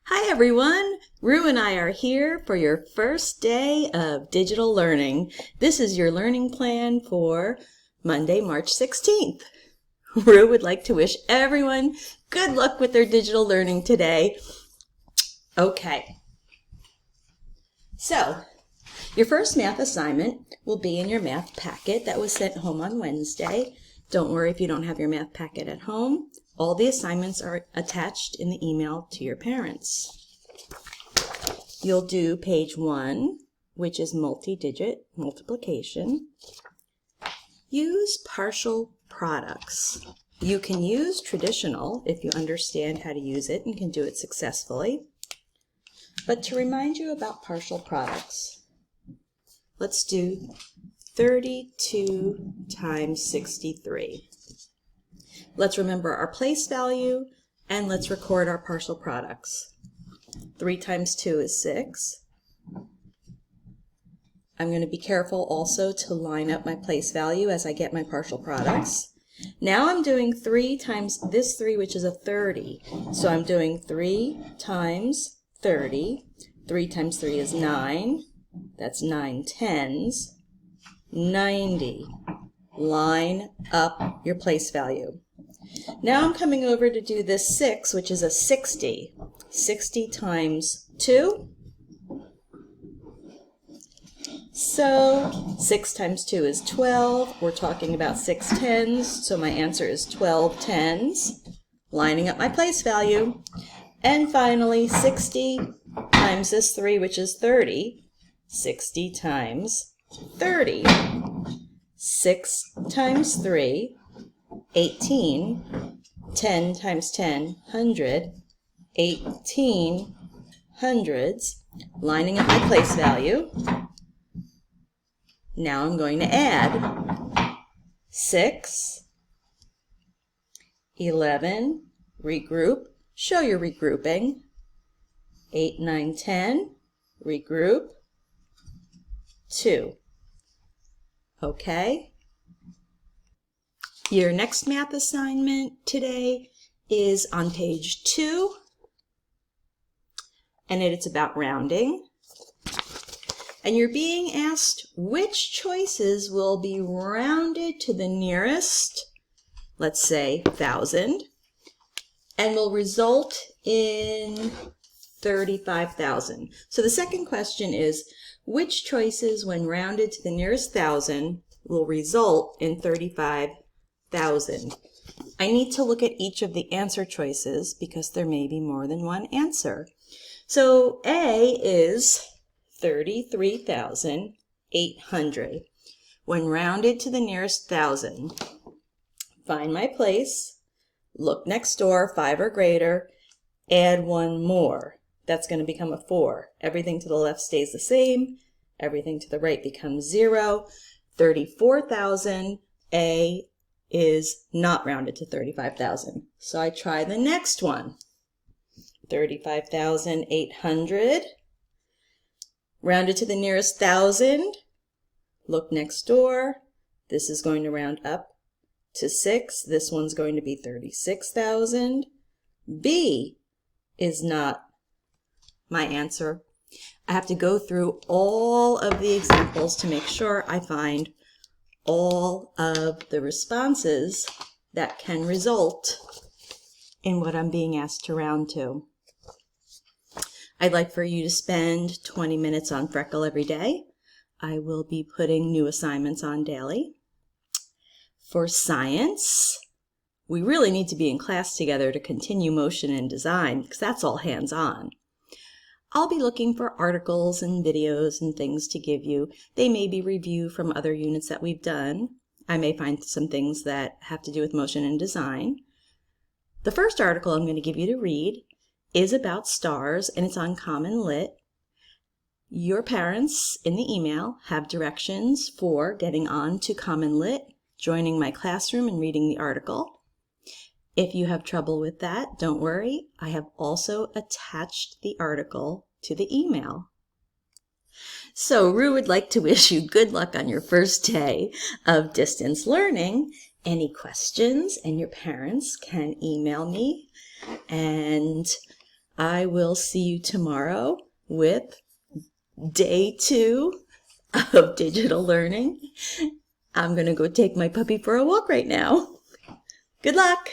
Hi everyone! Rue and I are here for your first day of digital learning. This is your learning plan for Monday, March 16th. Rue would like to wish everyone good luck with their digital learning today. Okay, so your first math assignment will be in your math packet that was sent home on Wednesday. Don't worry if you don't have your math packet at home. All the assignments are attached in the email to your parents. You'll do page 1, which is multi-digit multiplication. Use partial products. You can use traditional if you understand how to use it and can do it successfully. But to remind you about partial products, let's do 32 times 63. Let's remember our place value and let's record our partial products. 3 times 2 is 6. I'm going to be careful also to line up my place value as I get my partial products. Now I'm doing 3 times this 3, which is a 30. So I'm doing 3 times 30. 3 times 3 is 9. That's 9 tens. 90. Line up your place value. Now I'm coming over to do this 6, which is a 60. 60 times 2. So 6 times 2 is 12. We're talking about 6 tens, so my answer is 12 tens. Lining up my place value. And finally, 60 times this 3, which is 30. 60 times 30. 6 times 3, 18. 10 times 10, 100. 18 hundreds. Lining up my place value. Now I'm going to add 6, 11, regroup, show your regrouping, 8, 9, 10, regroup, 2. Okay? Your next math assignment today is on page 2, and it's about rounding. And you're being asked which choices will be rounded to the nearest, let's say 1,000, and will result in 35,000. So the second question is, which choices when rounded to the nearest 1,000 will result in 35,000? I need to look at each of the answer choices because there may be more than one answer. So A is 33,800. When rounded to the nearest 1,000, find my place, look next door, 5 or greater, add 1 more. That's going to become a 4. Everything to the left stays the same. Everything to the right becomes 0. 34,000. A is not rounded to 35,000. So I try the next one. 35,800. Rounded to the nearest 1,000. Look next door. This is going to round up to 6. This one's going to be 36,000. B is not my answer. I have to go through all of the examples to make sure I find all of the responses that can result in what I'm being asked to round to. I'd like for you to spend 20 minutes on Freckle every day. I will be putting new assignments on daily. For science, we really need to be in class together to continue motion and design because that's all hands-on. I'll be looking for articles and videos and things to give you. They may be review from other units that we've done. I may find some things that have to do with motion and design. The first article I'm going to give you to read is about stars, and it's on Common Lit. Your parents in the email have directions for getting on to Common Lit, joining my classroom and reading the article. If you have trouble with that, don't worry. I have also attached the article to the email. So Rue would like to wish you good luck on your first day of distance learning. Any questions, and your parents can email me, and I will see you tomorrow with day 2 of digital learning. I'm going to go take my puppy for a walk right now. Good luck.